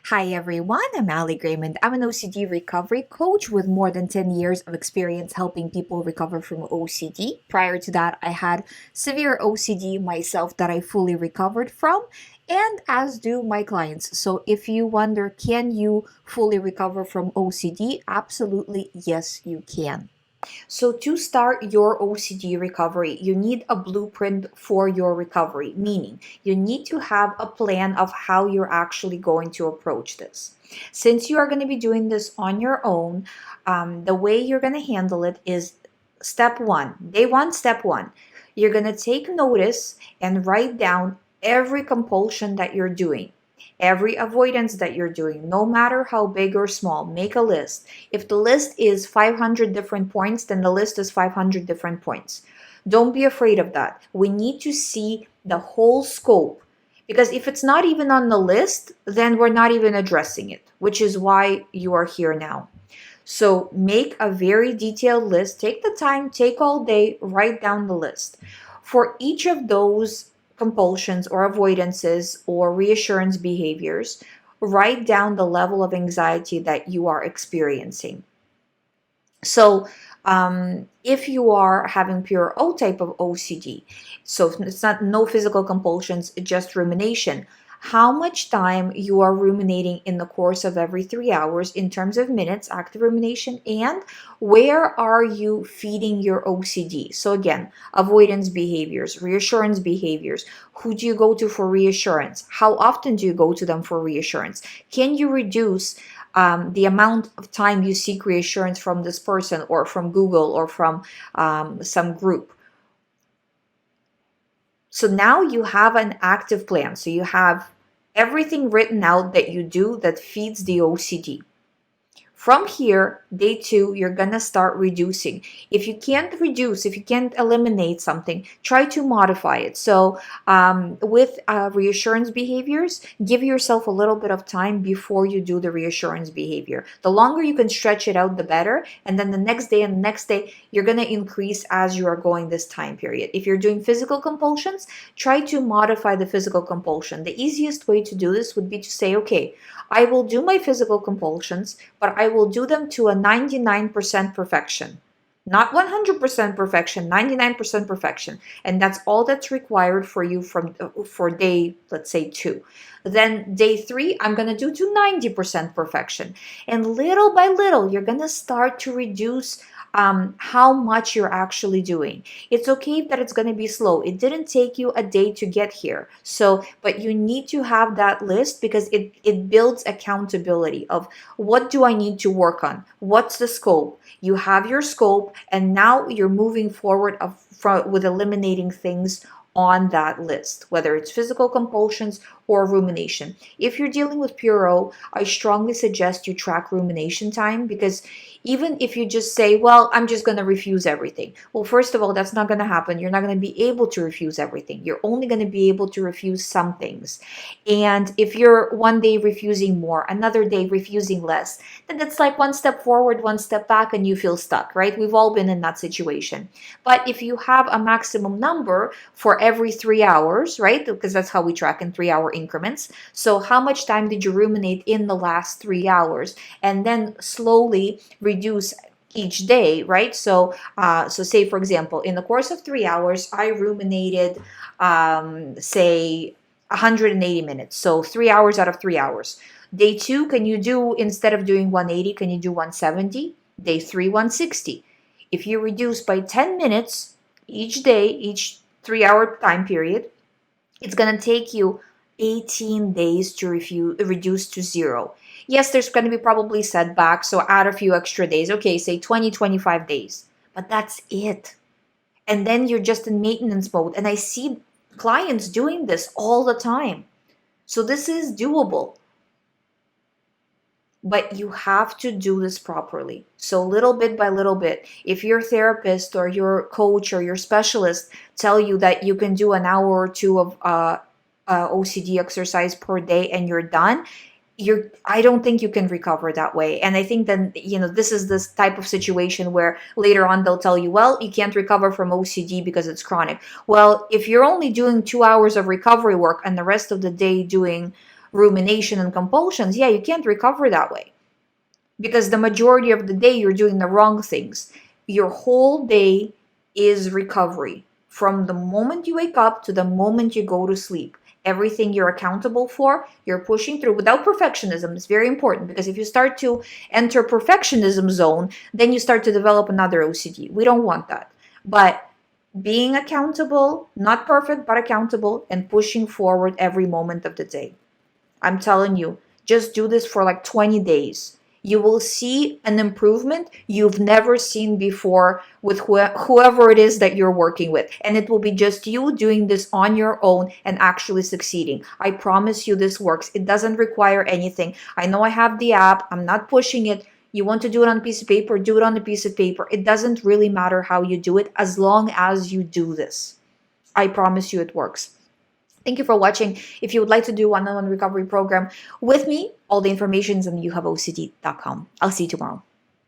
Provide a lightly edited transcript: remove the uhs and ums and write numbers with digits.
Hi everyone, I'm GREYMOND. I'm an OCD recovery coach with more than 10 years of experience helping people recover from OCD. Prior to that, I had severe OCD myself that I fully recovered from, and as do my clients. So if you wonder, can you fully recover from OCD? Absolutely, yes, you can. So, to start your OCD recovery, you need a blueprint for your recovery, meaning you need to have a plan of how you're actually going to approach this. Since you are going to be doing this on your own, the way you're going to handle it is step one, day one, step one. You're going to take notice and write down every compulsion that you're doing. Every avoidance that you're doing, no matter how big or small, make a list. If the list is 500 different points, then the list is 500 different points. Don't be afraid of that. We need to see the whole scope because if it's not even on the list, then we're not even addressing it, which is why you are here now. So make a very detailed list. Take the time, take all day, write down the list. For each of those compulsions or avoidances or reassurance behaviors, write down the level of anxiety that you are experiencing. So, if you are having pure O type of OCD, so it's not no physical compulsions, just rumination. How much time you are ruminating in the course of every 3 hours in terms of minutes, active rumination, and where are you feeding your OCD? So again, avoidance behaviors, reassurance behaviors. Who do you go to for reassurance? How often do you go to them for reassurance? Can you reduce the amount of time you seek reassurance from this person or from Google or from some group? So now you have an active plan. So you have everything written out that you do that feeds the OCD. From here, day two, you're gonna start reducing. If you can't reduce, if you can't eliminate something, try to modify it. So, with reassurance behaviors, give yourself a little bit of time before you do the reassurance behavior. The longer you can stretch it out, the better. And then the next day and the next day, you're gonna increase as you are going this time period. If you're doing physical compulsions, try to modify the physical compulsion. The easiest way to do this would be to say, okay, I will do my physical compulsions, but I will do them to a 99% perfection. Not 100% perfection, 99% perfection. And that's all that's required for you for day, let's say 2. Then day 3, I'm going to do to 90% perfection. And little by little, you're going to start to reduce how much you're actually doing. It's okay that it's going to be slow. It didn't take you a day to get here. So, but you need to have that list because it builds accountability of what do I need to work on? What's the scope? You have your scope, and now you're moving forward with eliminating things on that list, whether it's physical compulsions or rumination. If you're dealing with Puro, I strongly suggest you track rumination time because even if you just say, well, I'm just going to refuse everything. Well, first of all, that's not going to happen. You're not going to be able to refuse everything. You're only going to be able to refuse some things. And if you're one day refusing more, another day refusing less, then it's like one step forward, one step back, and you feel stuck, right? We've all been in that situation. But if you have a maximum number for every 3 hours, right? Because that's how we track in 3 hour increments. So how much time did you ruminate in the last 3 hours? And then slowly reduce each day, right? So say for example, in the course of 3 hours, I ruminated, say 180 minutes. So 3 hours out of 3 hours. Day two, can you do, instead of doing 180, can you do 170? Day three, 160. If you reduce by 10 minutes each day, each 3 hour time period, it's going to take you 18 days to reduce to zero. Yes, there's going to be probably setbacks, so add a few extra days. Okay, say 20, 25 days. But that's it. And then you're just in maintenance mode. And I see clients doing this all the time. So this is doable. But you have to do this properly. So little bit by little bit, if your therapist or your coach or your specialist tell you that you can do an hour or two of OCD exercise per day and you're done, I don't think you can recover that way. And I think then, this is this type of situation where later on they'll tell you, well, you can't recover from OCD because it's chronic. Well, if you're only doing 2 hours of recovery work and the rest of the day doing rumination and compulsions, yeah, you can't recover that way. Because the majority of the day you're doing the wrong things. Your whole day is recovery. From the moment you wake up to the moment you go to sleep. Everything you're accountable for, you're pushing through without perfectionism. It's very important, because if you start to enter perfectionism zone, then you start to develop another OCD. We don't want that. But being accountable, not perfect, but accountable, and pushing forward every moment of the day. I'm telling you, just do this for like 20 days. You will see an improvement you've never seen before with whoever it is that you're working with. And it will be just you doing this on your own and actually succeeding. I promise you this works. It doesn't require anything. I know I have the app. I'm not pushing it. You want to do it on a piece of paper, do it on a piece of paper. It doesn't really matter how you do it as long as you do this. I promise you it works. Thank you for watching. If you would like to do one-on-one recovery program with me, all the information is on youhaveocd.com. I'll see you tomorrow.